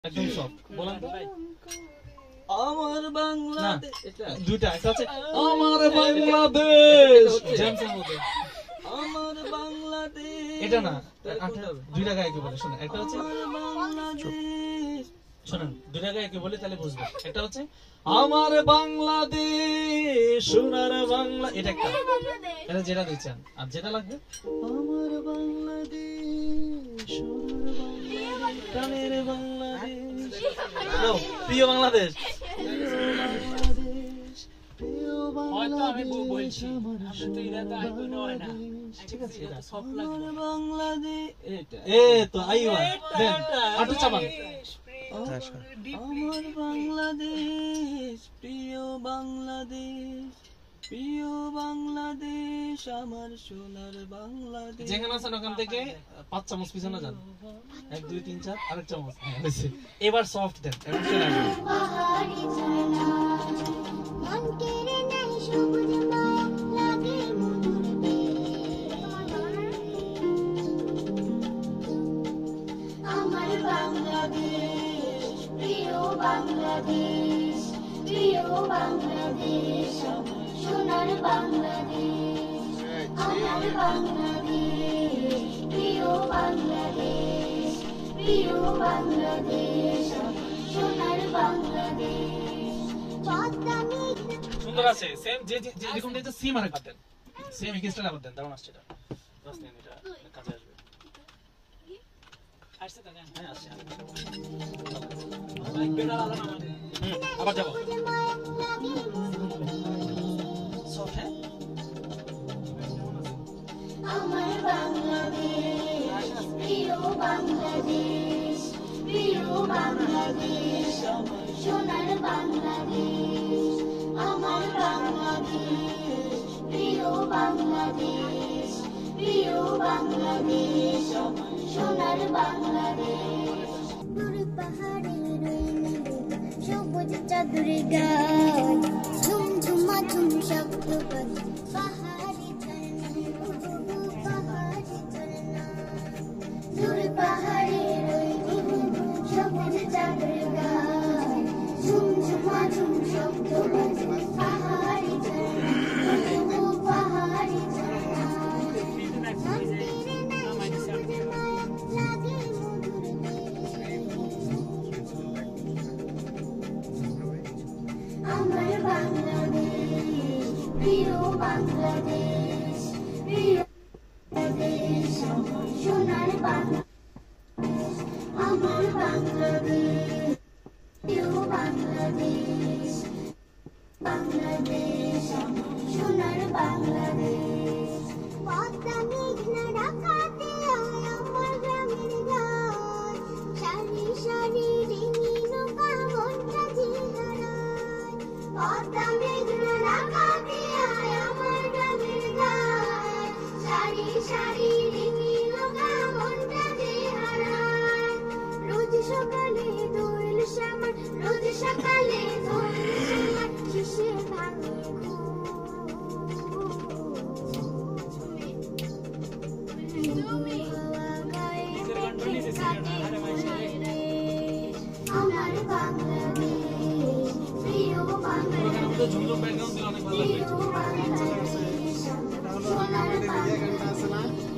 একদম সফট বলেন তো আমার বাংলাদেশ এটা দুইটা একটা আছে আমার বাংলাদেশ জেমসের মধ্যে আমার বাংলাদেশ এটা না দুইটা গায়ে কি বলে শুনুন একটা হচ্ছে বাংলাদেশ শুনুন দুইটা গায়ে কি বলে তাহলে বুঝবেন একটা হচ্ছে আমার বাংলাদেশ সোনার বাংলা এটা একটা এটা যেটা দিচ্ছেন আর যেটা লাগবে আমার বাংলাদেশ সোনার বাংলাদেশ প্রাণের বাংলাদেশ নাও, প্রিয় বাংলাদেশ প্রিয় হয়তো আমি বলছি বাংলাদেশ আমরা তো এরা তো আইকো নয় না ঠিক আছে এটা সফট লাগবে আমার বাংলাদেশ এটা এ তো আইবা দেন আটু চাবান আমার বাংলাদেশ প্রিয় বাংলাদেশ প্রিয় বাংলাদেশ আমার সোনার বাংলাদেশ যেখানে আছেন ওখান থেকে 5 চামচ পিছনে যান 1 2 3 4 আরেক চামচ হ্যাঁ হয়েছে এবার সফট দেন এখন চলে আসবে পাহাড়ি ঝর্ণা মন কেড়ে নেয় সবুজ মায়া লাগে মধুর আমার বাংলাদেশ প্রিয় বাংলাদেশ প্রিয় বাংলাদেশ সোনার বাংলাদেশ আমার বাংলাদেশ প্রিয় বাংলাদেশ প্রিয় বাংলাদেশ সোনার বাংলাদেশ পদ্মা মেঘনা সুন্দর আছে সেম যে যেরকম দিতে সি মানে কাটেন সেম এক্সট্রা আবার দেন দারুণ আসছে এটা বাস নেন এটা কাজে আসবে আসছে তো জান হ্যাঁ আসছে বেড়া আলাদা আমাদের আবার যাবো সবুজ মায়া লাগে সফট হ্যাঁ আমার বাংলাদেশ প্রিয় বাংলাদেশ প্রিয় বাংলাদেশ সোনার বাংলাদেশ আমার বাংলাদেশ প্রিয় বাংলাদেশ প্রিয় বাংলাদেশ সোনার বাংলাদেশ দূর পাহাড়ে রইনি সবুজ চাদরে গায় ঝুমঝুমা ঝুম শব্দ করে পাহাড়ি ঝর্ণা পাহাড়ি ঝর্ণা দূর পাহাড়ে রইনি সবুজ চাদরে গায় ঝুমঝুমা ঝুম শব্দ করে পাহাড়ি ঝর্ণা পাহাড়ি ঝর্ণা মন কেড়ে নেয় সবুজ মায়া লাগে আমার বাংলাদেশ প্রিয় বাংলাদেশ প্রিয় বাংলাদেশ সোনার বাংলাদেশ আমার বাংলাদেশ প্রিয় বাংলাদেশ বাংলাদেশ সোনার বাংলাদেশ পদ্মা মেঘনা ঢাকাতে আমার গ্রামের গান সারি সারি রিঙি নৌকা মনটা জিহারায় পদ্মা মেঘনা ঢাকাতে আমার গ্রামের গান সারি সারি রিঙি নৌকা মনটা জিহারায় রোজ সকালে দোয়েল শ্যামা রোজ সকালে দোয়েল শ্যামা শিশে ভাঙে আমার বাংলাদেশ প্রিয় বাংলাদেশ ঝুমঝুম ব্যাকগ্রাউন্ড দিলে অনেক ভালো লাগবে প্রিয় বাংলাদেশ সোনার বাংলাদেশ